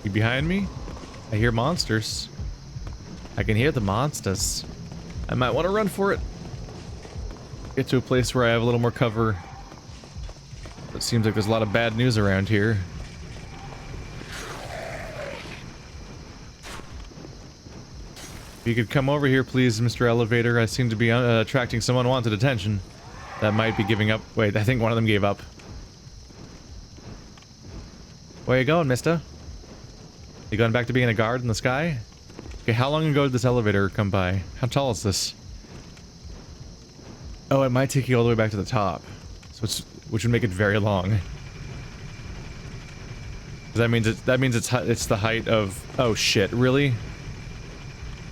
You behind me? I hear monsters. I can hear the monsters. I might want to run for it. Get to a place where I have a little more cover. It seems like there's a lot of bad news around here. If you could come over here, please, Mr. Elevator. I seem to be attracting some unwanted attention. That might be giving up. Wait, I think one of them gave up. Where you going, mister? You going back to being a guard in the sky? Okay, how long ago did this elevator come by? How tall is this? Oh, it might take you all the way back to the top. So which would make it very long. That means it's the height of... Oh shit, really?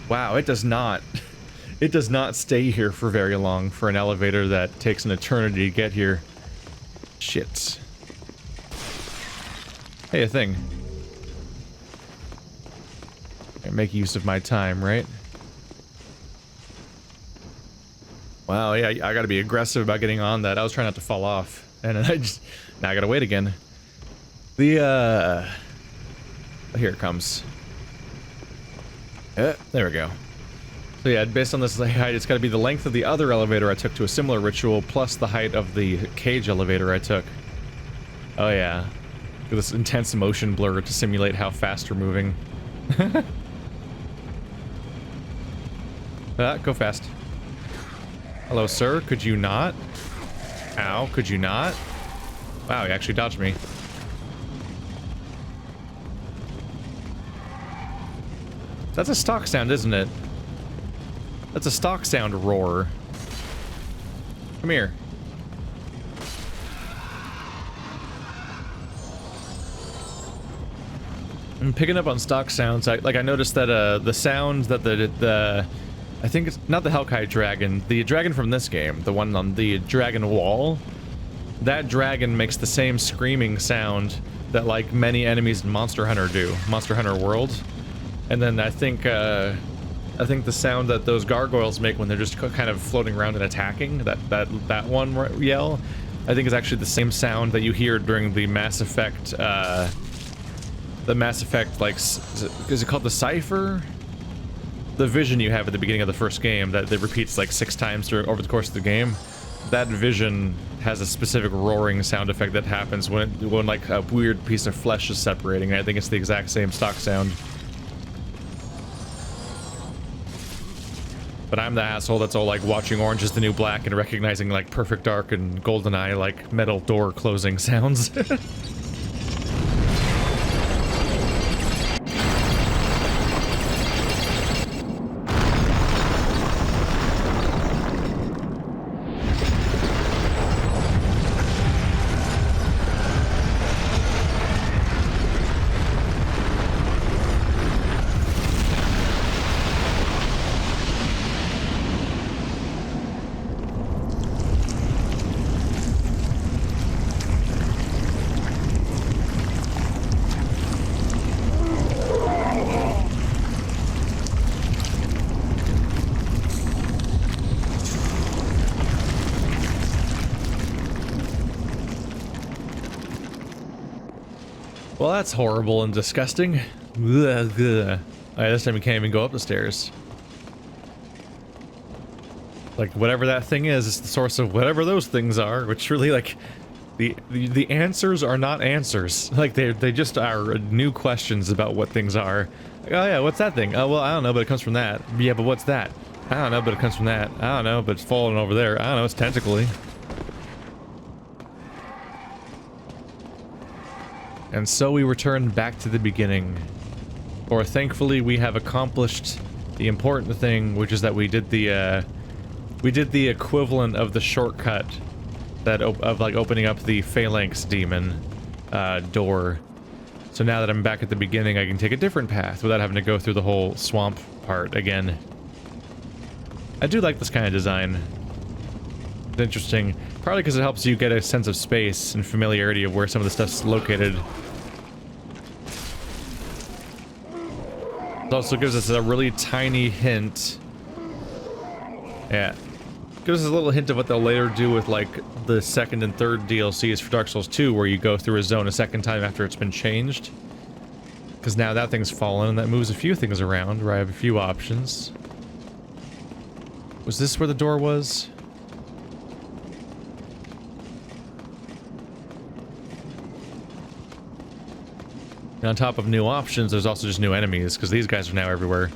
Wow, it does not stay here for very long for an elevator that takes an eternity to get here. Shit. Hey, a thing. I make use of my time, right? Wow, yeah, I gotta be aggressive about getting on that. I was trying not to fall off. And now I gotta wait again. Here it comes. There we go. So yeah, based on this height, it's gotta be the length of the other elevator I took to a similar ritual, plus the height of the cage elevator I took. Oh yeah. This intense motion blur to simulate how fast we're moving. Go fast. Hello, sir. Could you not? Ow, could you not? Wow, he actually dodged me. That's a stock sound, isn't it? That's a stock sound roar. Come here. I'm picking up on stock sounds. I noticed that the sound that the I think it's not the Hellkite dragon, the dragon from this game, the one on the dragon wall. That dragon makes the same screaming sound that like many enemies in Monster Hunter do, Monster Hunter World. And then I think the sound that those gargoyles make when they're just kind of floating around and attacking, that one yell, I think is actually the same sound that you hear during the Mass Effect, like, is it called the Cipher? The vision you have at the beginning of the first game that repeats like 6 times over the course of the game. That vision has a specific roaring sound effect that happens when like a weird piece of flesh is separating. I think it's the exact same stock sound. But I'm the asshole that's all like watching Orange is the New Black and recognizing like Perfect Dark and GoldenEye like metal door closing sounds. Well, that's horrible and disgusting. Alright, this time we can't even go up the stairs. Like, whatever that thing is the source of whatever those things are, which really, like, the answers are not answers. Like, they just are new questions about what things are. Like, oh yeah, what's that thing? Oh, well, I don't know, but it comes from that. Yeah, but what's that? I don't know, but it comes from that. I don't know, but it's falling over there. I don't know, it's tentacly. And so we return back to the beginning. Or thankfully we have accomplished the important thing, which is that we did the equivalent of the shortcut that of like opening up the Phalanx demon door. So now that I'm back at the beginning, I can take a different path without having to go through the whole swamp part again. I do like this kind of design. It's interesting. Probably because it helps you get a sense of space and familiarity of where some of the stuff's located. It also gives us a really tiny hint. Yeah. Gives us a little hint of what they'll later do with, like, the second and third DLCs for Dark Souls 2, where you go through a zone a second time after it's been changed. Because now that thing's fallen, and that moves a few things around, where I have a few options. Was this where the door was? And on top of new options, there's also just new enemies, because these guys are now everywhere.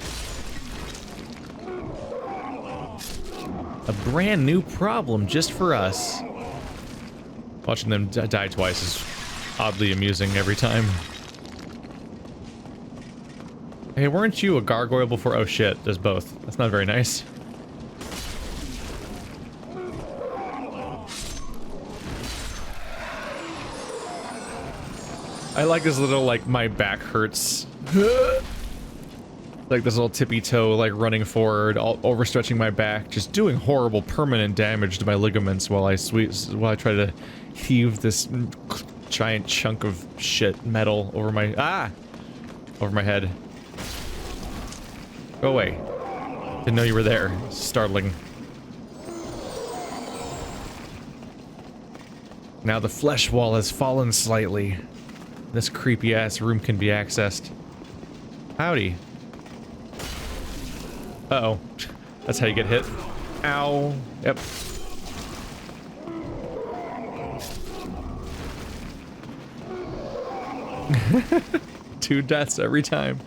A brand new problem just for us. Watching them die twice is oddly amusing every time. Hey, weren't you a gargoyle before? Oh shit, there's both. That's not very nice. I like this little, like, my back hurts. Like this little tippy toe, like, running forward, all overstretching my back, just doing horrible permanent damage to my ligaments while I try to heave this giant chunk of shit metal over my over my head. Go away. Didn't know you were there. Startling. Now the flesh wall has fallen slightly. This creepy ass room can be accessed. Howdy. Uh-oh. That's how you get hit. Ow. Yep. Two deaths every time.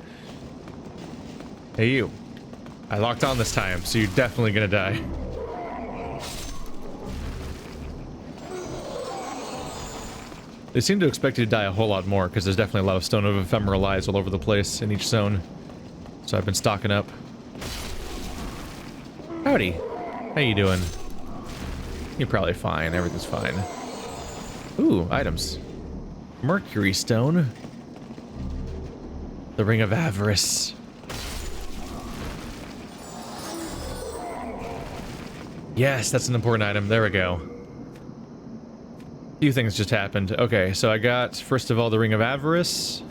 Hey you. I locked on this time, so you're definitely gonna die. They seem to expect you to die a whole lot more, because there's definitely a lot of Stone of Ephemeral Eyes all over the place in each zone. So I've been stocking up. Howdy. How you doing? You're probably fine. Everything's fine. Ooh, items. Mercury Stone. The Ring of Avarice. Yes, that's an important item. There we go. A few things just happened. Okay, so I got, first of all, the Ring of Avarice.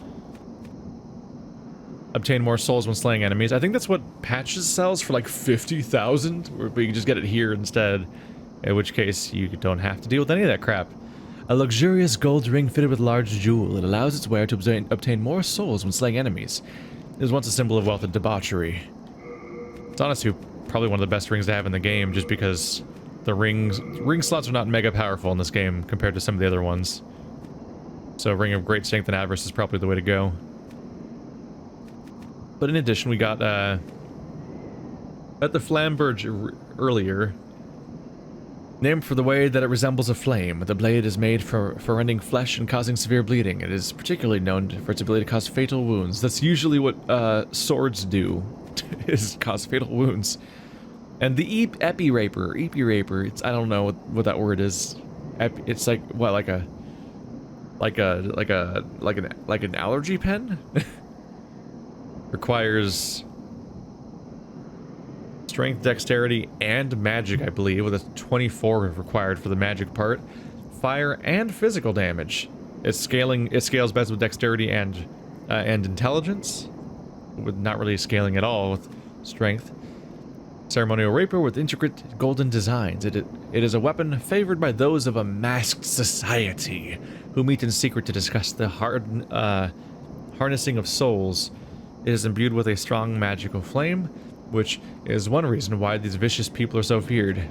Obtain more souls when slaying enemies. I think that's what Patches sells for like 50,000, but you can just get it here instead. In which case, you don't have to deal with any of that crap. A luxurious gold ring fitted with a large jewel. It allows its wearer to obtain more souls when slaying enemies. It was once a symbol of wealth and debauchery. It's honestly probably one of the best rings to have in the game, just because the ring slots are not mega powerful in this game compared to some of the other ones. So Ring of Great Strength and Avarice is probably the way to go. But in addition, we got at the Flamberge earlier. Named for the way that it resembles a flame, the blade is made for rending flesh and causing severe bleeding. It is particularly known for its ability to cause fatal wounds. That's usually what swords do, is cause fatal wounds. And the Epi-Raper, it's, I don't know what that word is. It's like, what, like an allergy pen? Requires strength, dexterity, and magic, I believe, with a 24 required for the magic part. Fire and physical damage. It scales best with dexterity and intelligence, with not really scaling at all with strength. Ceremonial rapier with intricate golden designs. It is a weapon favored by those of a masked society who meet in secret to discuss the harnessing of souls. It is imbued with a strong magical flame, which is one reason why these vicious people are so feared. It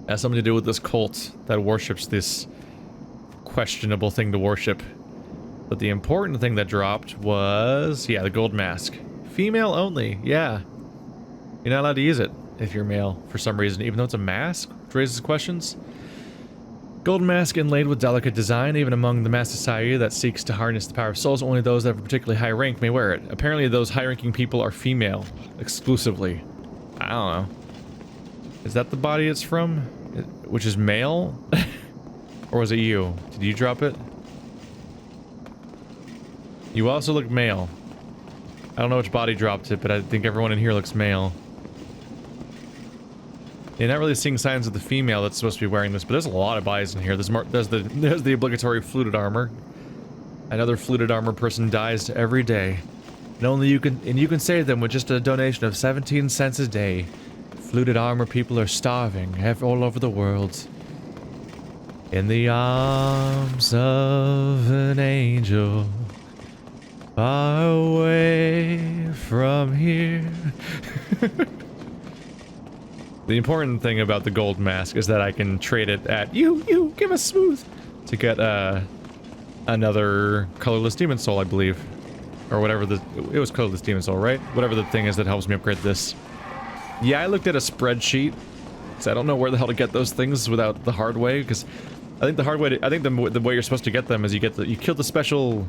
has something to do with this cult that worships this questionable thing to worship. But the important thing that dropped was, yeah, the gold mask. Female only, yeah. You're not allowed to use it if you're male for some reason, even though it's a mask, which raises questions. Gold mask inlaid with delicate design. Even among the mass society that seeks to harness the power of souls, only those that have a particularly high rank may wear it. Apparently those high-ranking people are female, exclusively. I don't know. Is that the body it's from? Which is male? Or was it you? Did you drop it? You also look male. I don't know which body dropped it, but I think everyone in here looks male. You're not really seeing signs of the female that's supposed to be wearing this, but there's a lot of bodies in here. There's the obligatory fluted armor. Another fluted armor person dies every day. And you can save them with just a donation of 17 cents a day. Fluted armor people are starving all over the world. In the arms of an angel. Far away from here. The important thing about the gold mask is that I can trade it at you give us smooth to get another colorless demon soul, I believe, or whatever it was colorless demon soul, right? Whatever the thing is that helps me upgrade this. Yeah, I looked at a spreadsheet, so I don't know where the hell to get those things without the hard way, because I think the hard way, I think the way you're supposed to get them is you kill the special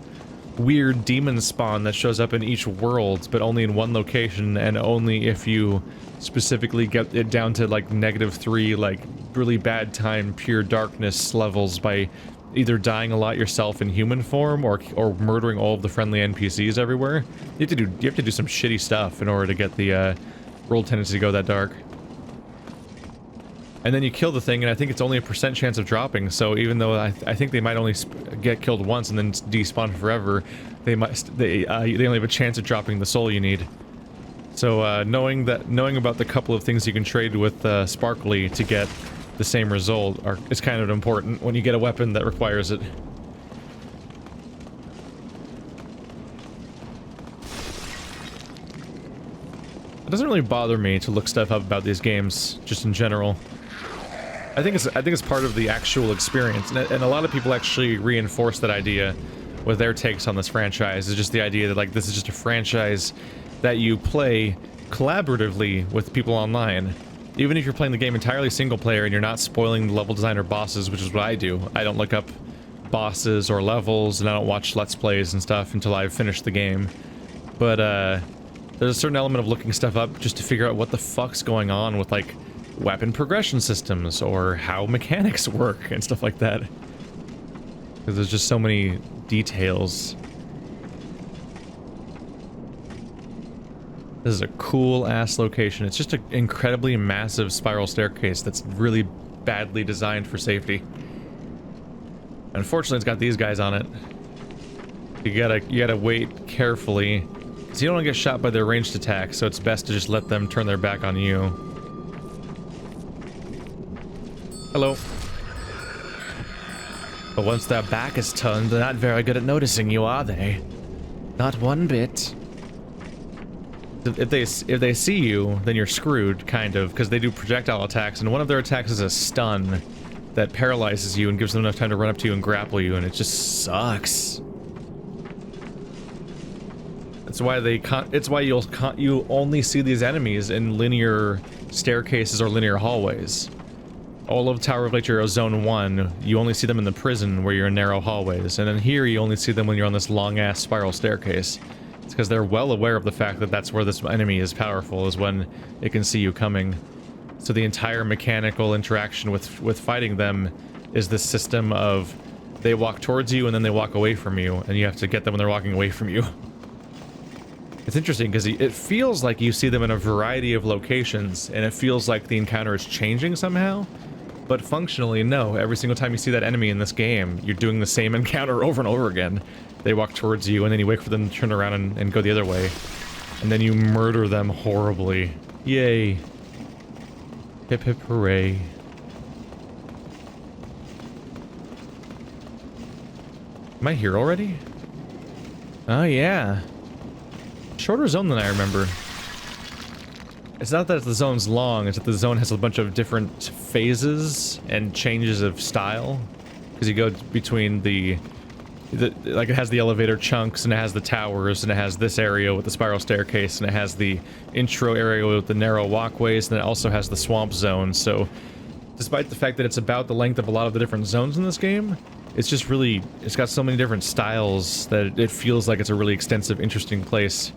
weird demon spawn that shows up in each world, but only in one location, and only if you specifically get it down to like -3, like really bad time, pure darkness levels by either dying a lot yourself in human form or murdering all of the friendly NPCs everywhere. You have to do some shitty stuff in order to get the roll tendency to go that dark. And then you kill the thing, and I think it's only a % chance of dropping, so even though I think they might only get killed once and then despawn forever, they only have a chance of dropping the soul you need. So knowing about the couple of things you can trade with Sparkly to get the same result is kind of important when you get a weapon that requires it. It doesn't really bother me to look stuff up about these games, just in general. I think it's part of the actual experience, and a lot of people actually reinforce that idea with their takes on this franchise. It's just the idea that like this is just a franchise that you play collaboratively with people online. Even if you're playing the game entirely single player and you're not spoiling the level design or bosses, which is what I do. I don't look up bosses or levels, and I don't watch Let's Plays and stuff until I've finished the game. But there's a certain element of looking stuff up just to figure out what the fuck's going on with like weapon progression systems or how mechanics work and stuff like that. Because there's just so many details. This is a cool ass location. It's just an incredibly massive spiral staircase that's really badly designed for safety. Unfortunately, it's got these guys on it. You gotta wait carefully, so you don't want to get shot by their ranged attacks, so it's best to just let them turn their back on you. Hello. But once their back is turned, they're not very good at noticing you, are they? Not one bit. If they see you, then you're screwed, kind of, because they do projectile attacks, and one of their attacks is a stun that paralyzes you and gives them enough time to run up to you and grapple you, and it just sucks. That's why you only see these enemies in linear staircases or linear hallways. All of Tower of Lake Hero Zone 1, you only see them in the prison where you're in narrow hallways, and then here you only see them when you're on this long-ass spiral staircase. It's because they're well aware of the fact that that's where this enemy is powerful, is when it can see you coming. So the entire mechanical interaction with fighting them is this system of they walk towards you and then they walk away from you, and you have to get them when they're walking away from you. It's interesting because it feels like you see them in a variety of locations, and it feels like the encounter is changing somehow. But functionally, no. Every single time you see that enemy in this game, you're doing the same encounter over and over again. They walk towards you, and then you wait for them to turn around and go the other way. And then you murder them horribly. Yay. Hip hip hooray. Am I here already? Oh yeah. Shorter zone than I remember. It's not that the zone's long, it's that the zone has a bunch of different phases and changes of style. Because you go between like it has the elevator chunks, and it has the towers, and it has this area with the spiral staircase, and it has the intro area with the narrow walkways, and it also has the swamp zone. So despite the fact that it's about the length of a lot of the different zones in this game, it's just really, it's got so many different styles that it feels like it's a really extensive, interesting place.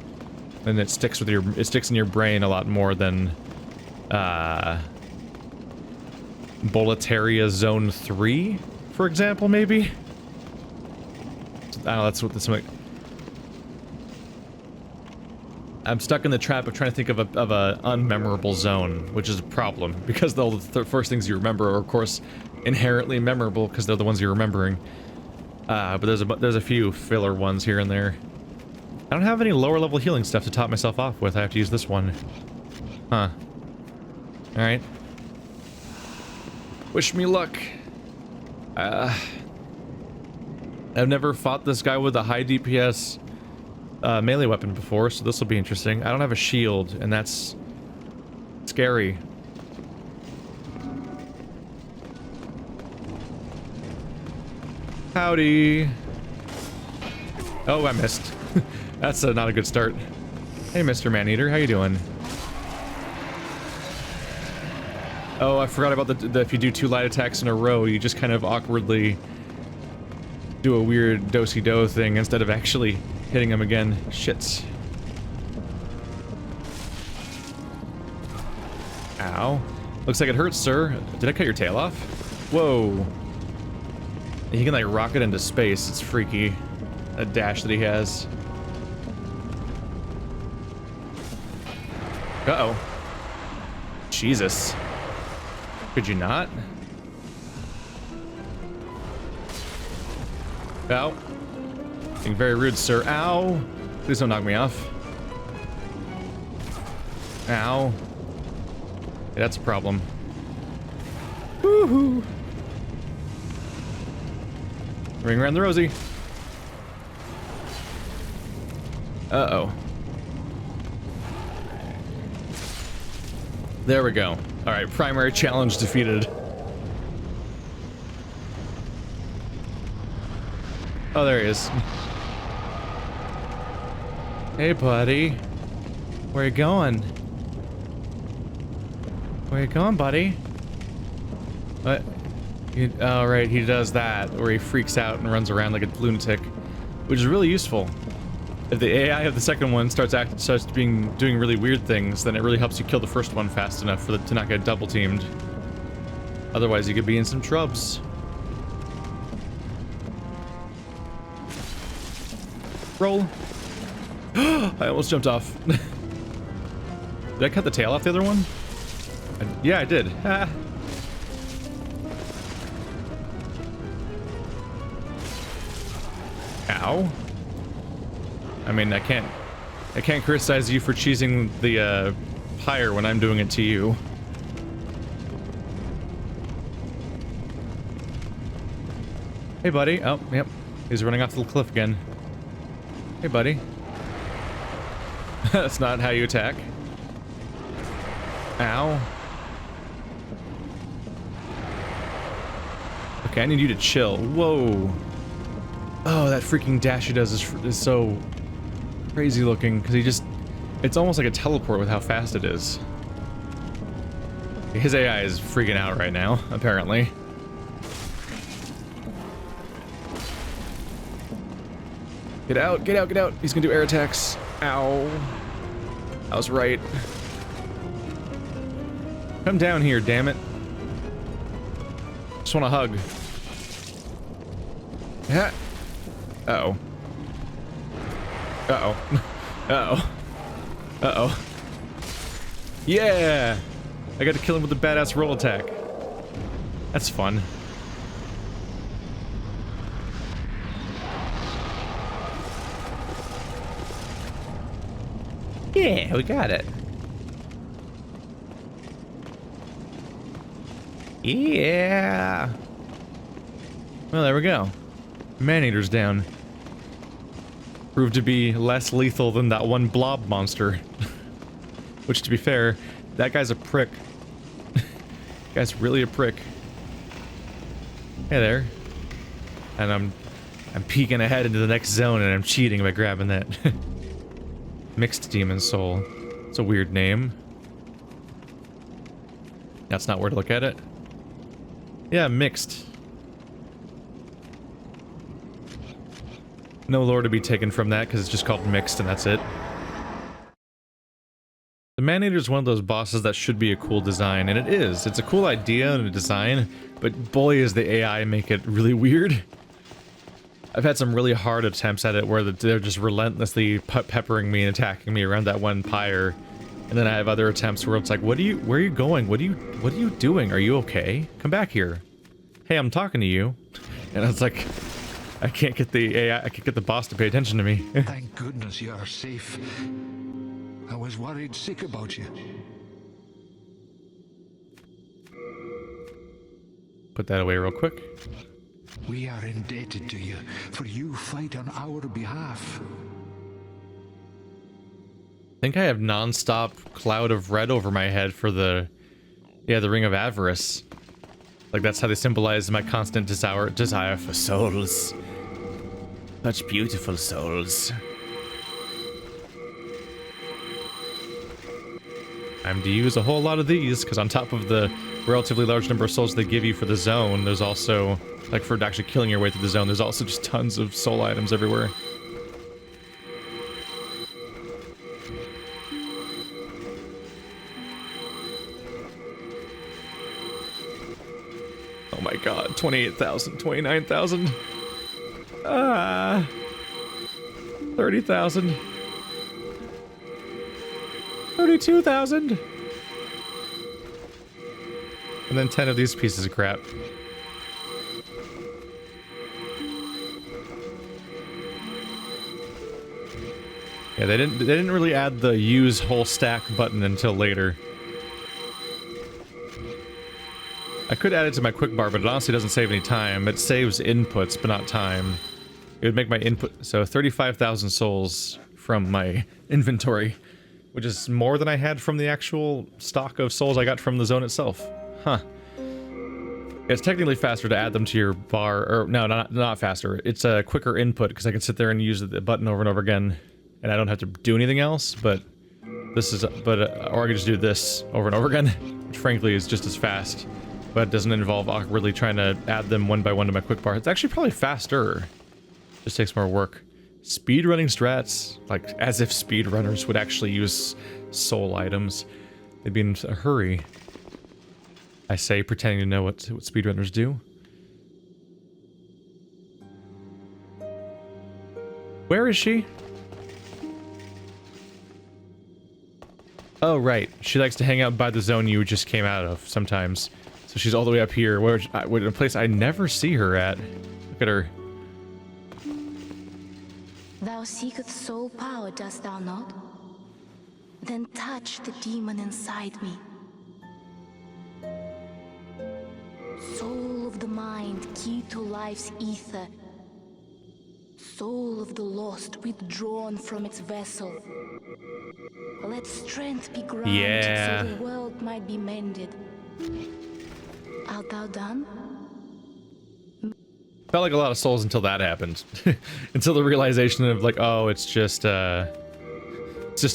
And it sticks in your brain a lot more than Boletaria Zone 3, for example, maybe? I don't know, that's what this might... I'm stuck in the trap of trying to think of a unmemorable zone, which is a problem, because all the first things you remember are, of course, inherently memorable, because they're the ones you're remembering. But there's a few filler ones here and there. I don't have any lower level healing stuff to top myself off with. I have to use this one. Huh. Alright. Wish me luck. I've never fought this guy with a high DPS melee weapon before, so this will be interesting. I don't have a shield, and that's scary. Howdy. Oh, I missed. That's not a good start. Hey, Mr. Maneater, how you doing? Oh, I forgot about the if you do 2 light attacks in a row, you just kind of awkwardly do a weird do-si-do thing instead of actually hitting him again. Shit. Ow. Looks like it hurts, sir. Did I cut your tail off? Whoa. He can, like, rocket into space. It's freaky. A dash that he has. Uh-oh. Jesus. Could you not? Ow. Being very rude, sir. Ow. Please don't knock me off. Ow. Yeah, that's a problem. Woohoo. Ring around the rosy. Uh-oh. There we go. Alright, primary challenge defeated. Oh, there he is. Hey, buddy. Where you going? Where you going, buddy? What? Oh, right, he does that, where he freaks out and runs around like a lunatic, which is really useful. If the AI of the second one starts doing really weird things, then it really helps you kill the first one fast enough to not get double teamed. Otherwise, you could be in some trubs. Roll. I almost jumped off. Did I cut the tail off the other one? Yeah, I did. Ah. Ow. I mean, I can't criticize you for cheesing the pyre when I'm doing it to you. Hey, buddy. Oh, yep. He's running off the cliff again. Hey, buddy. That's not how you attack. Ow. Okay, I need you to chill. Whoa. Oh, that freaking dash he does is so crazy looking, because he just... It's almost like a teleport with how fast it is. His AI is freaking out right now, apparently. Get out, get out, get out! He's gonna do air attacks. Ow. I was right. Come down here, damn it. Just want a hug. Yeah. Uh-oh. Uh-oh. Uh-oh. Uh-oh. Yeah! I got to kill him with a badass roll attack. That's fun. Yeah, we got it. Yeah! Well, there we go. Man-Eater's down. Proved to be less lethal than that one blob monster. Which, to be fair, that guy's a prick. Guy's really a prick. Hey there. And I'm peeking ahead into the next zone and I'm cheating by grabbing that. Mixed Demon Soul. It's a weird name. That's not where to look at it. Yeah, mixed. No lore to be taken from that, because it's just called mixed and that's it. The Man-Eater is one of those bosses that should be a cool design, and it is. It's a cool idea and a design, but boy is the AI make it really weird. I've had some really hard attempts at it where they're just relentlessly peppering me and attacking me around that one pyre. And then I have other attempts where it's like, where are you going? What are you doing? Are you okay? Come back here. Hey, I'm talking to you. And it's like, I can't get the AI, I can't get the boss to pay attention to me. Thank goodness you are safe. I was worried sick about you. Put that away real quick. We are indebted to you, for you fight on our behalf. think I have non-stop cloud of red over my head for the, yeah, the Ring of Avarice. Like, that's how they symbolize my constant desire for souls. Such beautiful souls. Time to use a whole lot of these, because on top of the relatively large number of souls they give you for the zone, there's also, like, for actually killing your way through the zone, there's also just tons of soul items everywhere. Oh my god, 28,000, 29,000. 30,000. 32,000. And then 10 of these pieces of crap. Yeah, they didn't really add the use whole stack button until later. I could add it to my quick bar, but it honestly doesn't save any time. It saves inputs, but not time. It would make my input, so 35,000 souls from my inventory, which is more than I had from the actual stock of souls I got from the zone itself. Huh. It's technically faster to add them to your bar, or no, not faster. It's a quicker input, because I can sit there and use the button over and over again, and I don't have to do anything else, but this is, or I can just do this over and over again, which frankly is just as fast. But it doesn't involve awkwardly trying to add them one by one to my quick bar. It's actually probably faster. Just takes more work. Speedrunning strats, like as if speedrunners would actually use soul items. They'd be in a hurry. I say, pretending to know what speedrunners do. Where is she? Oh, right. She likes to hang out by the zone you just came out of sometimes. So she's all the way up here, where a place I never see her at. Look at her. Thou seekest soul power, dost thou not? Then touch the demon inside me. Soul of the mind, key to life's ether. Soul of the lost, withdrawn from its vessel. Let strength be granted so the world might be mended. Art thou done? Felt like a lot of souls until that happened. Until the realization of like, oh, it's just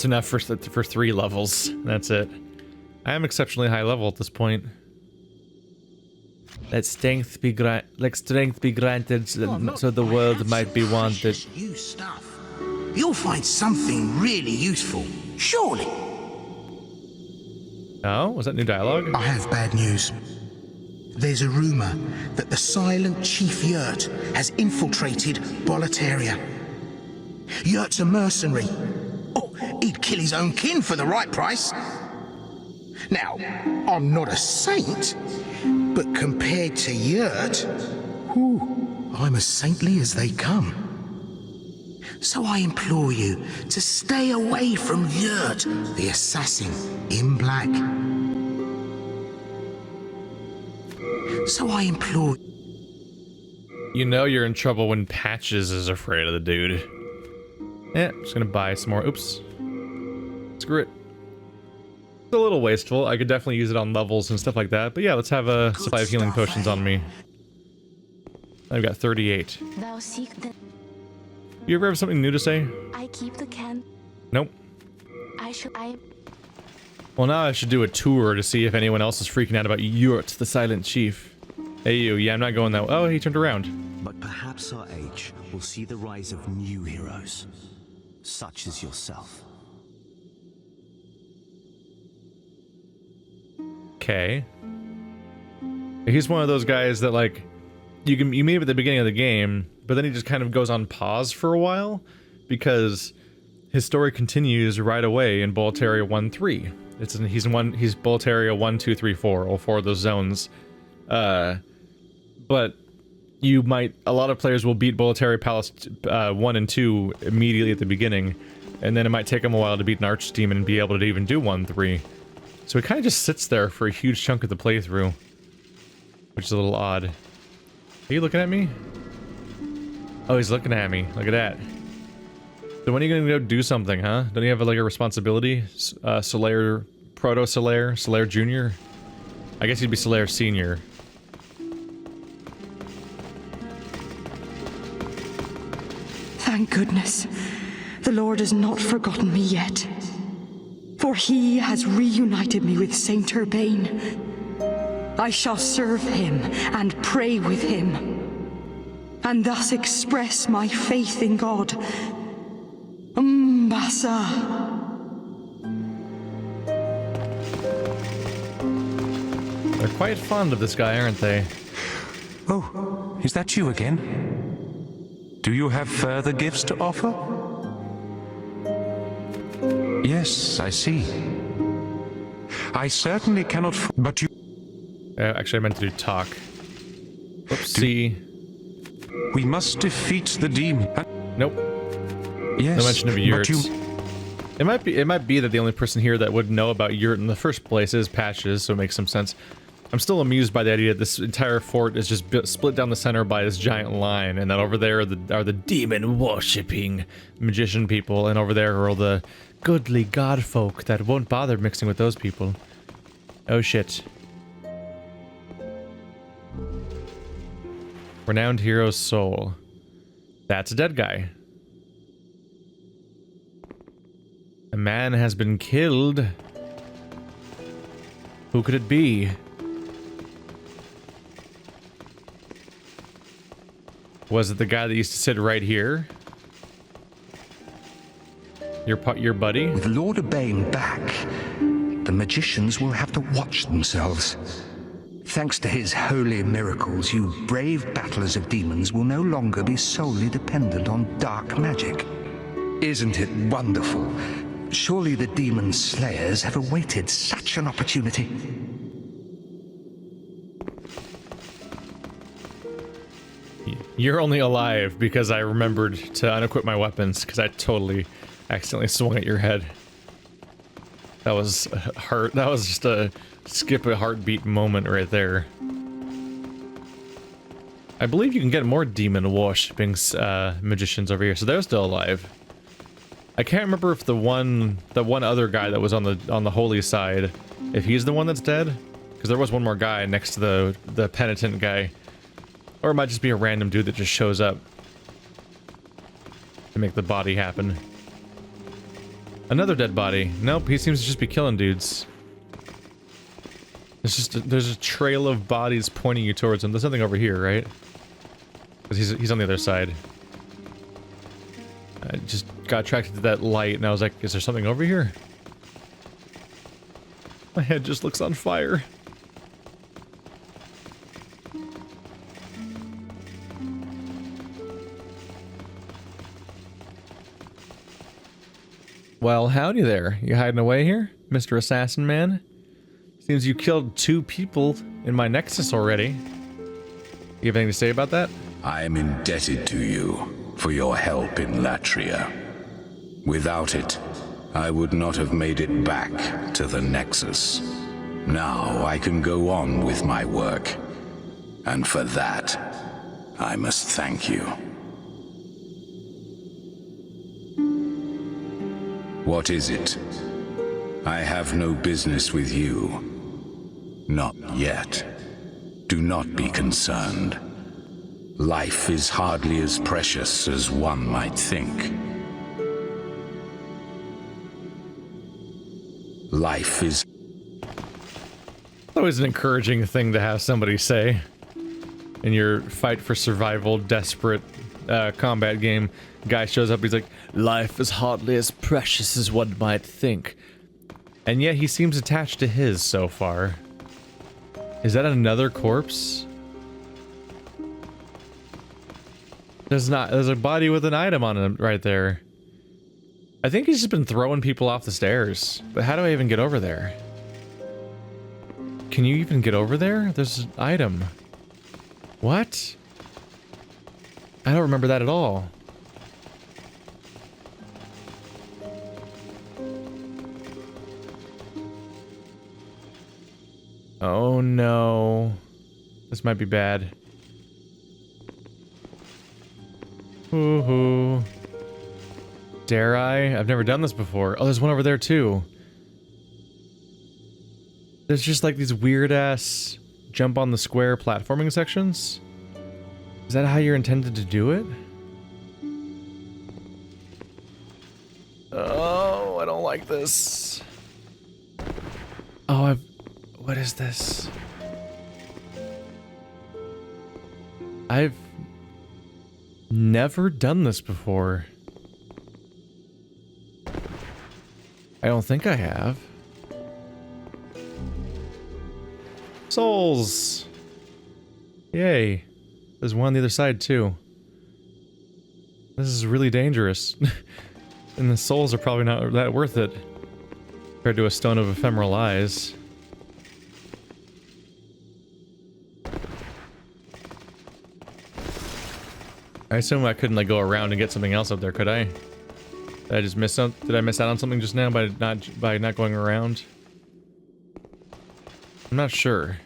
enough for 3 levels. That's it. I am exceptionally high level at this point. Let strength be granted so the world might be wanted. New stuff. You'll find something really useful, surely. Oh, was that new dialogue? I have bad news. There's a rumor that the silent Chief Yurt has infiltrated Boletaria. Yurt's a mercenary. Oh, he'd kill his own kin for the right price. Now, I'm not a saint, but compared to Yurt, whew, I'm as saintly as they come. So I implore you to stay away from Yurt, the assassin in black. So I implore... You know you're in trouble when Patches is afraid of the dude. Yeah, just gonna buy some more. Oops. Screw it. It's a little wasteful. I could definitely use it on levels and stuff like that. But yeah, let's have a supply of healing potions on me. I've got 38. Thou seek the... You ever have something new to say? I keep the can. Nope. I... Well, now I should do a tour to see if anyone else is freaking out about Yurt, the Silent Chief. Hey, you. Yeah, I'm not going that way. Oh, he turned around. But perhaps our age will see the rise of new heroes, such as yourself. Okay. He's one of those guys that, like, you meet him at the beginning of the game, but then he just kind of goes on pause for a while, because his story continues right away in Boletaria 1-3. He's Boletaria 1, 2, 3, 4, all 4 of those zones. But a lot of players will beat Boletaria Palace 1 and 2 immediately at the beginning, and then it might take them a while to beat an Archdemon and be able to even do 1-3. So he kind of just sits there for a huge chunk of the playthrough, which is a little odd. Are you looking at me? Oh, he's looking at me. Look at that. So when are you gonna go do something, huh? Don't you have like a responsibility? Solaire, Proto-Solaire, Solaire Junior? I guess you'd be Solaire Senior. Thank goodness, the Lord has not forgotten me yet. For he has reunited me with Saint Urbane. I shall serve him and pray with him, and thus express my faith in God. Mbasa. They're quite fond of this guy, aren't they? Oh, is that you again? Do you have further gifts to offer? Yes, I see. I certainly cannot, but you... Actually, I meant to do talk. Oopsie. We must defeat the demon. Nope. Yes, No mention of but yurts. you... It might be that the only person here that would know about yurt in the first place is Patches, so it makes some sense. I'm still amused by the idea that this entire fort is just split down the center by this giant line, and that over there are the demon-worshipping magician people, and over there are all the goodly god folk that won't bother mixing with those people. Oh shit. Renowned hero's soul. That's a dead guy. A man has been killed. Who could it be? Was it the guy that used to sit right here? Your buddy? With Lord Urbane back, the magicians will have to watch themselves. Thanks to his holy miracles, you brave battlers of demons will no longer be solely dependent on dark magic. Isn't it wonderful? Surely the demon slayers have awaited such an opportunity. You're only alive because I remembered to unequip my weapons, because I totally accidentally swung at your head. That was that was just a skip a heartbeat moment right there. I believe you can get more demon worshipping magicians over here, so they're still alive. I can't remember if the one other guy that was on the holy side, if he's the one that's dead, because there was one more guy next to the penitent guy. Or it might just be a random dude that just shows up to make the body happen. Another dead body. Nope, he seems to just be killing dudes. There's a trail of bodies pointing you towards him. There's nothing over here, right? Because he's on the other side. I just got attracted to that light, and I was like, is there something over here? My head just looks on fire. Well, howdy there. You hiding away here, Mr. Assassin Man? Seems you killed 2 people in my Nexus already. You have anything to say about that? I am indebted to you for your help in Latria. Without it, I would not have made it back to the Nexus. Now I can go on with my work, and for that, I must thank you. What is it? I have no business with you. Not yet. Do not be concerned. Life is hardly as precious as one might think. Life is... Always an encouraging thing to have somebody say in your fight for survival, desperate combat game. Guy shows up, he's like, life is hardly as precious as one might think. And yet he seems attached to his so far. Is that another corpse? There's a body with an item on it right there. I think he's just been throwing people off the stairs. But how do I even get over there? Can you even get over there? There's an item. What? I don't remember that at all. Oh no. This might be bad. Woohoo. Dare I? I've never done this before. Oh, there's one over there too. There's just like these weird ass jump on the square platforming sections. Is that how you're intended to do it? Oh, I don't like this. Oh, what is this? I've never done this before. I don't think I have. Souls! Yay. There's one on the other side too. This is really dangerous. And the souls are probably not that worth it compared to a stone of ephemeral eyes. I assume I couldn't like go around and get something else up there, could I? Did I just miss some? Did I miss out on something just now by not going around? I'm not sure.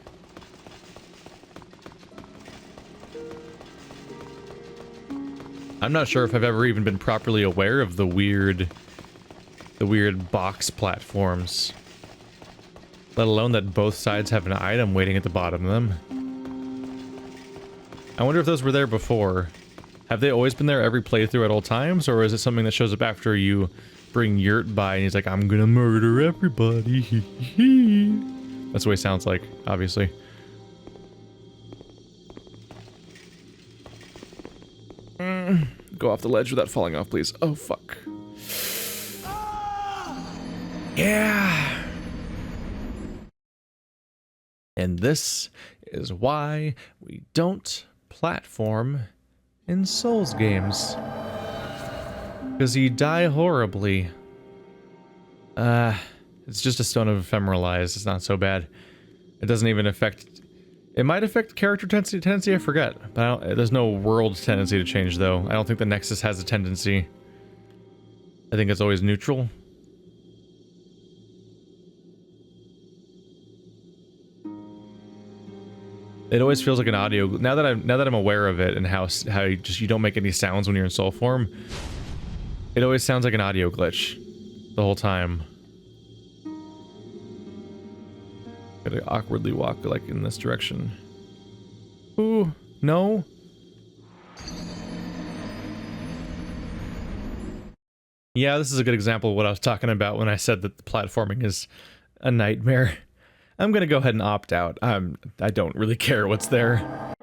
I'm not sure if I've ever even been properly aware of the weird box platforms. Let alone that both sides have an item waiting at the bottom of them. I wonder if those were there before. Have they always been there every playthrough at all times, or is it something that shows up after you bring Yurt by and he's like, I'm gonna murder everybody? That's what he sounds like, obviously. Go off the ledge without falling off, please. Oh, fuck. Yeah! And this is why we don't platform in Souls games. Because you die horribly. It's just a stone of ephemeral eyes. It's not so bad. It doesn't even affect... It might affect character tendency, I forget. But there's no world tendency to change, though. I don't think the Nexus has a tendency. I think it's always neutral. It always feels like an audio... Now that I'm aware of it and how you don't make any sounds when you're in soul form, it always sounds like an audio glitch the whole time. Gotta awkwardly walk like in this direction. Ooh, no. Yeah, this is a good example of what I was talking about when I said that the platforming is a nightmare. I'm gonna go ahead and opt out. I don't really care what's there.